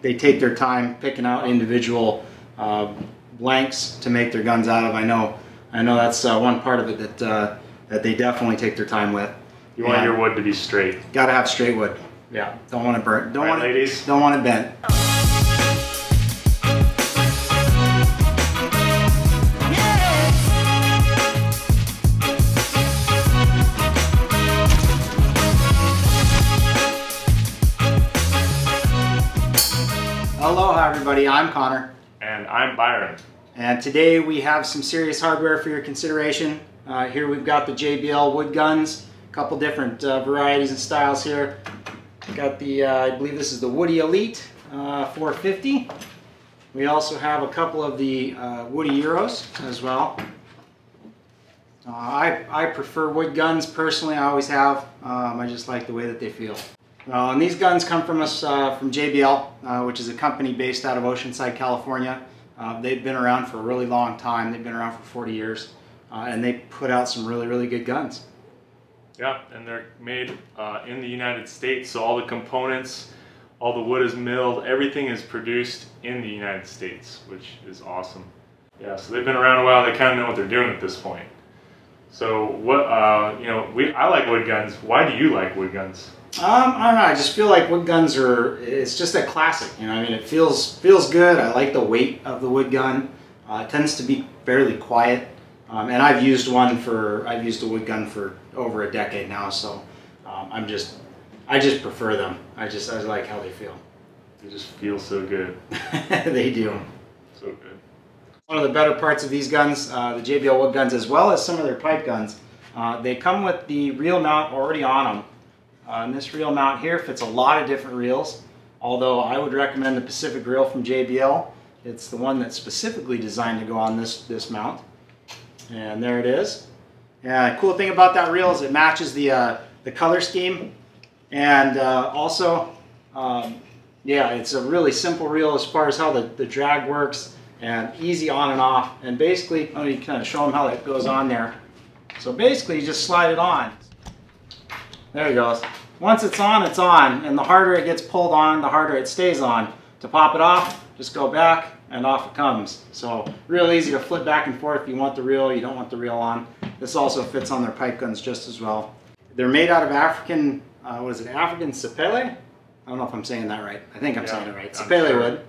They take their time picking out individual blanks to make their guns out of. I know that's one part of it that they definitely take their time with. You want your wood to be straight. Got to have straight wood. Yeah, don't want it burnt. Don't want ladies? Don't want it bent. Aloha everybody, I'm Connor. And I'm Byron. And today we have some serious hardware for your consideration. Here we've got the JBL Wood guns, a couple different varieties and styles here. Got the, I believe this is the Woody Elite 450. We also have a couple of the Woody Euros as well. I prefer wood guns personally, I always have. I just like the way that they feel. And these guns come from us from JBL, which is a company based out of Oceanside, California. They've been around for a really long time. They've been around for 40 years, and they put out some really good guns. Yeah, and they're made in the United States, so all the components, all the wood is milled, everything is produced in the United States, which is awesome. Yeah, so they've been around a while. They kind of know what they're doing at this point. So what, I like wood guns. Why do you like wood guns? I don't know, I just feel like wood guns it's just a classic, you know, I mean, it feels good. I like the weight of the wood gun. It tends to be fairly quiet. And I've used a wood gun for over a decade now, so I just prefer them. I like how they feel. They just feel so good. They do. So good. One of the better parts of these guns, the JBL Wood guns, as well as some of their pipe guns, they come with the reel mount already on them. And this reel mount here fits a lot of different reels, although I would recommend the Pacific reel from JBL. It's the one that's specifically designed to go on this mount. And there it is. And the cool thing about that reel is it matches the color scheme. And also, yeah, it's a really simple reel as far as how the drag works, and easy on and off. And basically, let me kind of show them how it goes on there. So basically, you just slide it on. There it goes. Once it's on, and the harder it gets pulled on, the harder it stays on. To pop it off, just go back, and off it comes. So real easy to flip back and forth if you want the reel, you don't want the reel on. This also fits on their pipe guns just as well. They're made out of African, African sapele? I don't know if I'm saying that right. I think I'm saying it right. Sapele wood.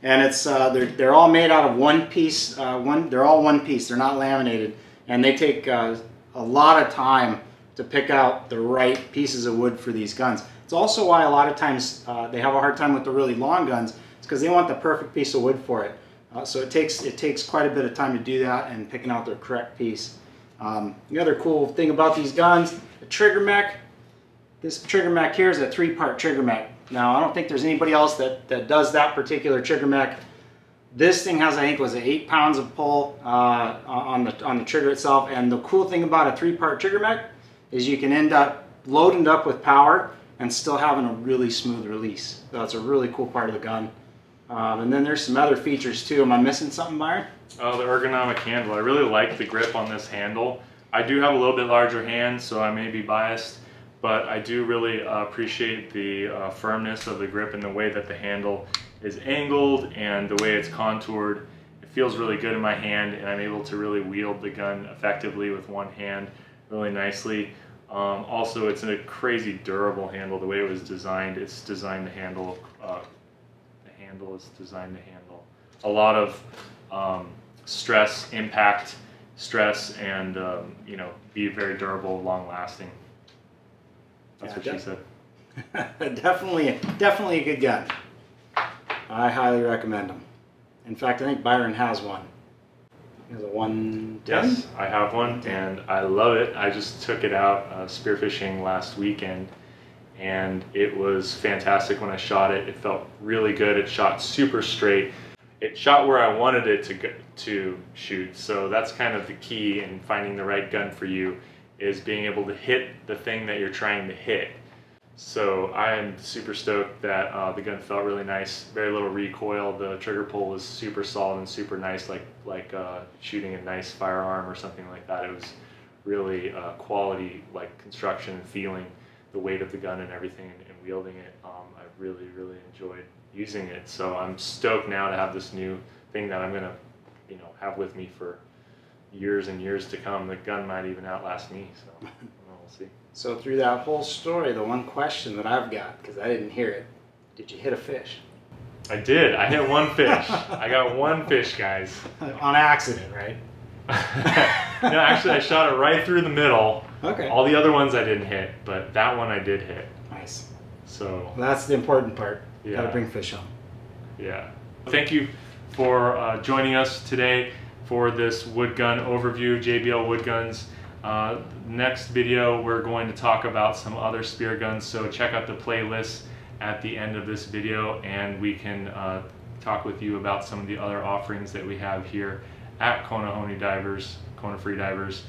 And it's they're all made out of one piece. They're all one piece. They're not laminated, and they take a lot of time to pick out the right pieces of wood for these guns. It's also why a lot of times they have a hard time with the really long guns. It's because they want the perfect piece of wood for it. So it takes quite a bit of time to do that and picking out the correct piece. The other cool thing about these guns, the trigger mech. This trigger mech here is a 3-part trigger mech. Now I don't think there's anybody else that does that particular trigger mech. This thing has, I think, was 8 pounds of pull on the trigger itself. And the cool thing about a 3-part trigger mech is you can end up loading it up with power and still having a really smooth release. So that's a really cool part of the gun. And then there's some other features too. Am I missing something, Byron? Oh, the ergonomic handle. I really like the grip on this handle. I do have a little bit larger hands, so I may be biased, but I do really appreciate the firmness of the grip and the way that the handle is angled and the way it's contoured. It feels really good in my hand, and I'm able to really wield the gun effectively with one hand really nicely. Also, it's a crazy durable handle. The way it was designed, it's designed to handle, the handle is designed to handle a lot of stress, impact, stress, and be very durable, long lasting. That's what she said. Definitely a good gun. I highly recommend them. In fact, I think Byron has one. He has a 110? Yes, I have one, and I love it. I just took it out spearfishing last weekend, and it was fantastic when I shot it. It felt really good. It shot super straight. It shot where I wanted it to shoot, so that's kind of the key in finding the right gun for you, is being able to hit the thing that you're trying to hit. So I am super stoked that the gun felt really nice. Very little recoil. The trigger pull was super solid and super nice, like shooting a nice firearm or something like that. It was really quality, like construction and feeling, the weight of the gun and everything, and wielding it. I really enjoyed using it. So I'm stoked now to have this new thing that I'm gonna, you know, have with me for years and years to come. The gun might even outlast me, so we'll see. So through that whole story, the one question that I've got, because I didn't hear it, did you hit a fish? I did. I hit one fish. I got one fish, guys. On accident, right? No, actually, I shot it right through the middle. Okay. All the other ones I didn't hit, but that one I did hit. Nice. So Well, that's the important part. Yeah. Got to bring fish home. yeah. Thank you for joining us today for this wood gun overview, JBL wood guns. Next video, we're going to talk about some other spear guns, so check out the playlist at the end of this video, and we can talk with you about some of the other offerings that we have here at Kona Freedivers.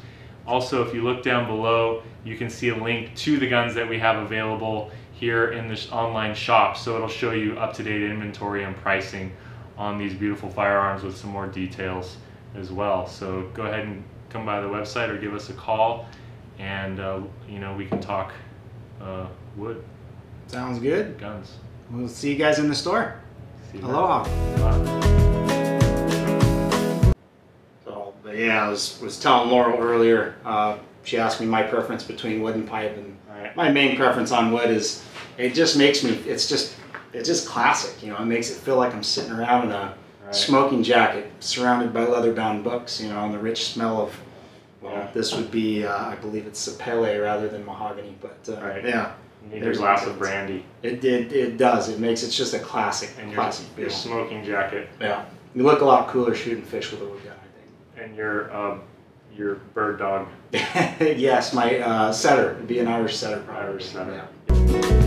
Also, if you look down below, you can see a link to the guns that we have available here in this online shop, so it'll show you up-to-date inventory and pricing on these beautiful firearms with some more details as well. So go ahead and come by the website or give us a call, and you know, we can talk wood. Sounds good. Guns. We'll see you guys in the store. See you Aloha. Bye. So, but yeah, I was telling Laurel earlier, she asked me my preference between wood and pipe, and my main preference on wood is, it just makes me, it's just classic, you know, it makes it feel like I'm sitting around in a smoking jacket surrounded by leather-bound books, you know, and the rich smell of, well, this would be, I believe it's sapele rather than mahogany, but yeah. You need a glass of brandy. It does. It makes it's just a classic, classic your smoking jacket. Yeah, you look a lot cooler shooting fish with a wood gun, I And your bird dog. think. Yes, my setter. It'd be an Irish setter, probably. Irish setter. Yeah.